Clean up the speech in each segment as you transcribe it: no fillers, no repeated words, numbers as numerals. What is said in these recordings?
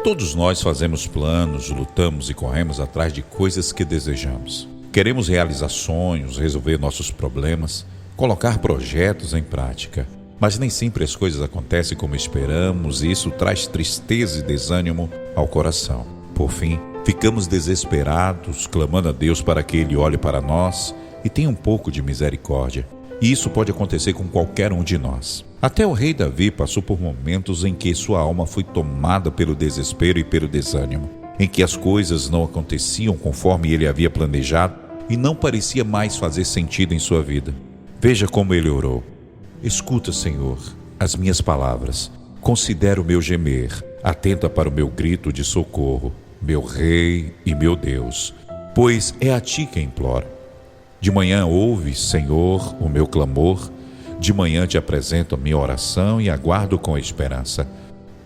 Todos nós fazemos planos, lutamos e corremos atrás de coisas que desejamos. Queremos realizar sonhos, resolver nossos problemas, colocar projetos em prática. Mas nem sempre as coisas acontecem como esperamos e isso traz tristeza e desânimo ao coração. Por fim, ficamos desesperados, clamando a Deus para que Ele olhe para nós e tenha um pouco de misericórdia. E isso pode acontecer com qualquer um de nós. Até o rei Davi passou por momentos em que sua alma foi tomada pelo desespero e pelo desânimo, em que as coisas não aconteciam conforme ele havia planejado e não parecia mais fazer sentido em sua vida. Veja como ele orou: escuta, Senhor, as minhas palavras, considera o meu gemer, atenta para o meu grito de socorro, meu Rei e meu Deus, pois é a Ti que imploro. De manhã ouve, Senhor, o meu clamor, de manhã te apresento a minha oração e aguardo com esperança.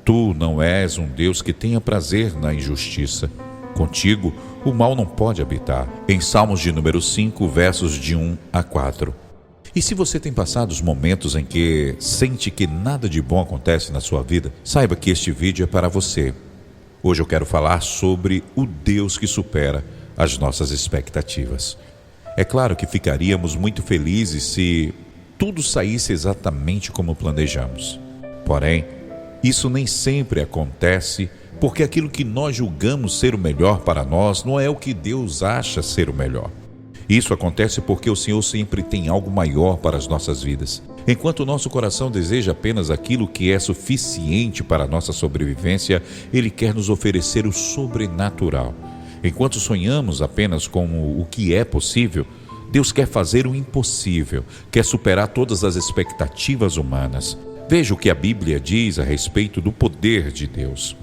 Tu não és um Deus que tenha prazer na injustiça. Contigo o mal não pode habitar. Em Salmos de número 5, versos de 1 a 4. E se você tem passado os momentos em que sente que nada de bom acontece na sua vida, saiba que este vídeo é para você. Hoje eu quero falar sobre o Deus que supera as nossas expectativas. É claro que ficaríamos muito felizes se tudo saísse exatamente como planejamos. Porém, isso nem sempre acontece porque aquilo que nós julgamos ser o melhor para nós não é o que Deus acha ser o melhor. Isso acontece porque o Senhor sempre tem algo maior para as nossas vidas. Enquanto o nosso coração deseja apenas aquilo que é suficiente para a nossa sobrevivência, Ele quer nos oferecer o sobrenatural. Enquanto sonhamos apenas com o que é possível, Deus quer fazer o impossível, quer superar todas as expectativas humanas. Veja o que a Bíblia diz a respeito do poder de Deus.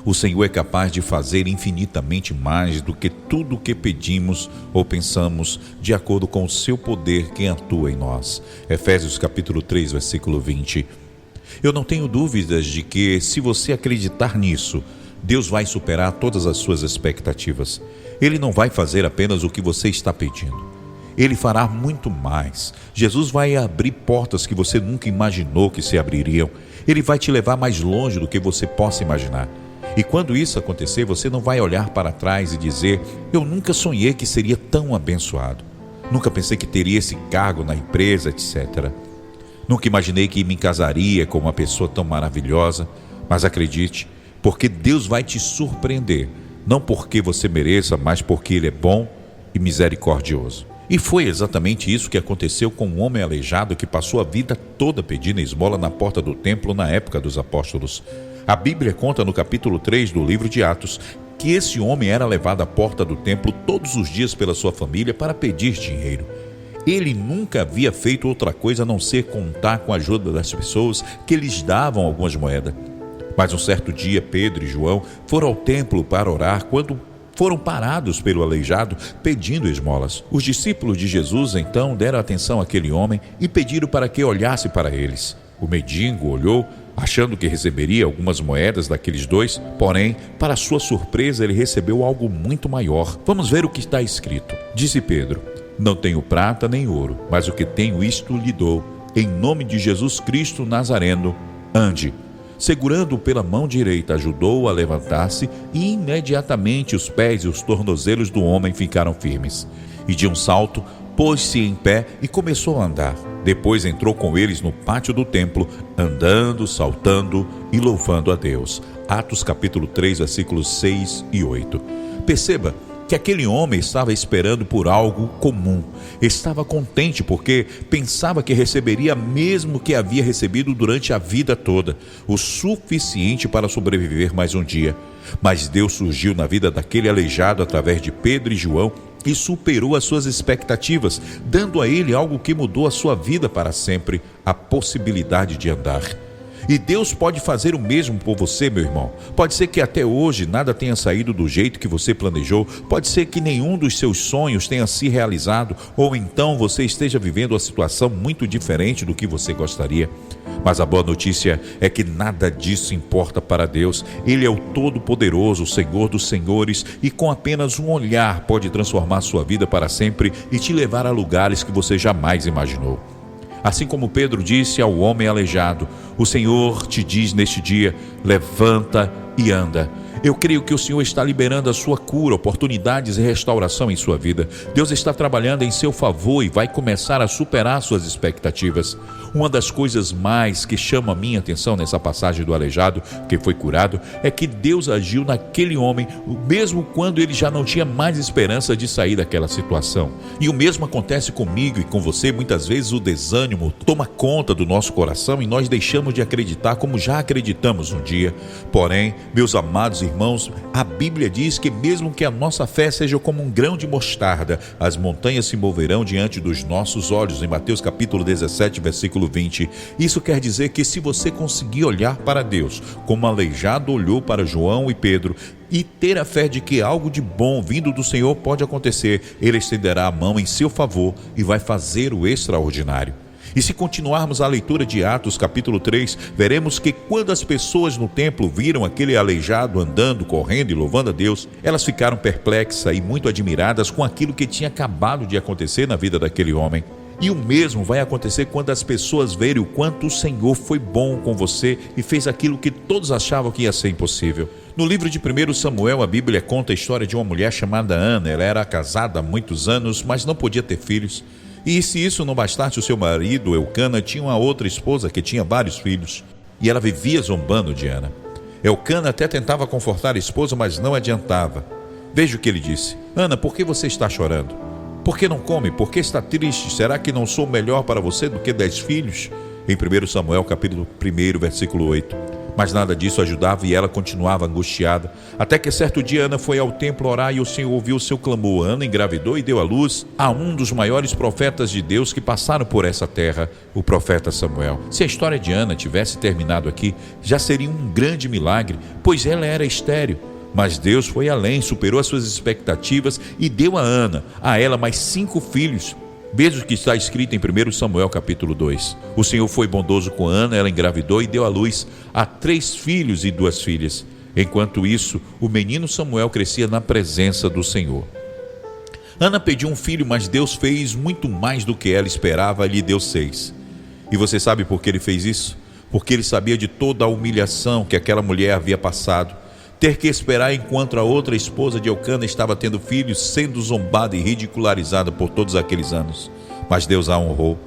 O Senhor é capaz de fazer infinitamente mais do que tudo o que pedimos ou pensamos, de acordo com o seu poder que atua em nós. Efésios capítulo 3, versículo 20. Eu não tenho dúvidas de que, se você acreditar nisso, Deus vai superar todas as suas expectativas. Ele não vai fazer apenas o que você está pedindo. Ele fará muito mais. Jesus vai abrir portas que você nunca imaginou que se abririam. Ele vai te levar mais longe do que você possa imaginar. E quando isso acontecer, você não vai olhar para trás e dizer: eu nunca sonhei que seria tão abençoado. Nunca pensei que teria esse cargo na empresa, etc. Nunca imaginei que me casaria com uma pessoa tão maravilhosa. Mas acredite, porque Deus vai te surpreender, não porque você mereça, mas porque Ele é bom e misericordioso. E foi exatamente isso que aconteceu com um homem aleijado que passou a vida toda pedindo esmola na porta do templo na época dos apóstolos. A Bíblia conta no capítulo 3 do livro de Atos que esse homem era levado à porta do templo todos os dias pela sua família para pedir dinheiro. Ele nunca havia feito outra coisa a não ser contar com a ajuda das pessoas que lhes davam algumas moedas. Mas um certo dia, Pedro e João foram ao templo para orar quando foram parados pelo aleijado pedindo esmolas. Os discípulos de Jesus então deram atenção àquele homem e pediram para que olhasse para eles. O mendigo olhou, achando que receberia algumas moedas daqueles dois, porém, para sua surpresa, ele recebeu algo muito maior. Vamos ver o que está escrito. Disse Pedro: não tenho prata nem ouro, mas o que tenho isto lhe dou. Em nome de Jesus Cristo Nazareno, ande. Segurando-o pela mão direita, ajudou-o a levantar-se e imediatamente os pés e os tornozelos do homem ficaram firmes. E de um salto, pôs-se em pé e começou a andar. Depois entrou com eles no pátio do templo, andando, saltando e louvando a Deus. Atos capítulo 3, versículos 6 e 8. Perceba que aquele homem estava esperando por algo comum. Estava contente porque pensava que receberia mesmo que havia recebido durante a vida toda, o suficiente para sobreviver mais um dia. Mas Deus surgiu na vida daquele aleijado através de Pedro e João e superou as suas expectativas, dando a ele algo que mudou a sua vida para sempre: a possibilidade de andar. E Deus pode fazer o mesmo por você, meu irmão. Pode ser que até hoje nada tenha saído do jeito que você planejou, pode ser que nenhum dos seus sonhos tenha se realizado, ou então você esteja vivendo uma situação muito diferente do que você gostaria. Mas a boa notícia é que nada disso importa para Deus. Ele é o Todo-Poderoso, o Senhor dos Senhores, e com apenas um olhar pode transformar sua vida para sempre e te levar a lugares que você jamais imaginou. Assim como Pedro disse ao homem aleijado, o Senhor te diz neste dia: levanta e anda. Eu creio que o Senhor está liberando a sua cura, oportunidades e restauração em sua vida. Deus está trabalhando em seu favor e vai começar a superar suas expectativas. Uma das coisas mais que chama a minha atenção nessa passagem do aleijado, que foi curado, é que Deus agiu naquele homem, mesmo quando ele já não tinha mais esperança de sair daquela situação. E o mesmo acontece comigo e com você. Muitas vezes o desânimo toma conta do nosso coração e nós deixamos de acreditar como já acreditamos um dia. Porém, meus amados irmãos, a Bíblia diz que mesmo que a nossa fé seja como um grão de mostarda, as montanhas se moverão diante dos nossos olhos, em Mateus capítulo 17, versículo 20. Isso quer dizer que se você conseguir olhar para Deus, como o aleijado olhou para João e Pedro, e ter a fé de que algo de bom vindo do Senhor pode acontecer, Ele estenderá a mão em seu favor e vai fazer o extraordinário. E se continuarmos a leitura de Atos capítulo 3, veremos que quando as pessoas no templo viram aquele aleijado andando, correndo e louvando a Deus, elas ficaram perplexas e muito admiradas com aquilo que tinha acabado de acontecer na vida daquele homem. E o mesmo vai acontecer quando as pessoas verem o quanto o Senhor foi bom com você e fez aquilo que todos achavam que ia ser impossível. No livro de 1 Samuel, a Bíblia conta a história de uma mulher chamada Ana. Ela era casada há muitos anos, mas não podia ter filhos. E se isso não bastasse, o seu marido, Eucana, tinha uma outra esposa que tinha vários filhos. E ela vivia zombando de Ana. Eucana até tentava confortar a esposa, mas não adiantava. Veja o que ele disse: Ana, por que você está chorando? Por que não come? Por que está triste? Será que não sou melhor para você do que 10 filhos? Em 1 Samuel, capítulo 1, versículo 8. Mas nada disso ajudava e ela continuava angustiada. Até que certo dia Ana foi ao templo orar e o Senhor ouviu o seu clamor. Ana engravidou e deu à luz a um dos maiores profetas de Deus que passaram por essa terra, o profeta Samuel. Se a história de Ana tivesse terminado aqui, já seria um grande milagre, pois ela era estéril. Mas Deus foi além, superou as suas expectativas e deu a Ana, a ela mais 5 filhos. Veja o que está escrito em 1 Samuel capítulo 2. O Senhor foi bondoso com Ana, ela engravidou e deu à luz a 3 filhos e 2 filhas. Enquanto isso, o menino Samuel crescia na presença do Senhor. Ana pediu um filho, mas Deus fez muito mais do que ela esperava e lhe deu 6. E você sabe por que ele fez isso? Porque ele sabia de toda a humilhação que aquela mulher havia passado. Ter que esperar enquanto a outra esposa de Eucana estava tendo filhos, sendo zombada e ridicularizada por todos aqueles anos. Mas Deus a honrou.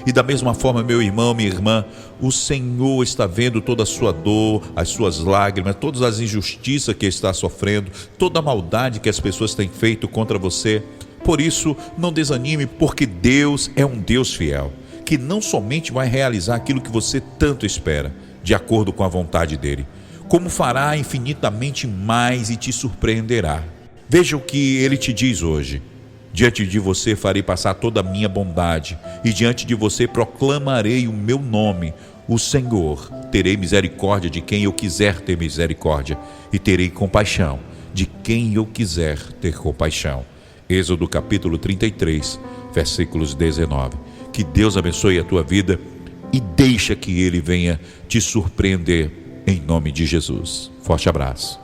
E da mesma forma, meu irmão, minha irmã, o Senhor está vendo toda a sua dor, as suas lágrimas, todas as injustiças que está sofrendo, toda a maldade que as pessoas têm feito contra você. Por isso, não desanime, porque Deus é um Deus fiel, que não somente vai realizar aquilo que você tanto espera, de acordo com a vontade dele, como fará infinitamente mais e te surpreenderá. Veja o que ele te diz hoje: diante de você farei passar toda a minha bondade, e diante de você proclamarei o meu nome, o Senhor. Terei misericórdia de quem eu quiser ter misericórdia, e terei compaixão de quem eu quiser ter compaixão. Êxodo capítulo 33, versículos 19. Que Deus abençoe a tua vida e deixa que Ele venha te surpreender, em nome de Jesus. Forte abraço.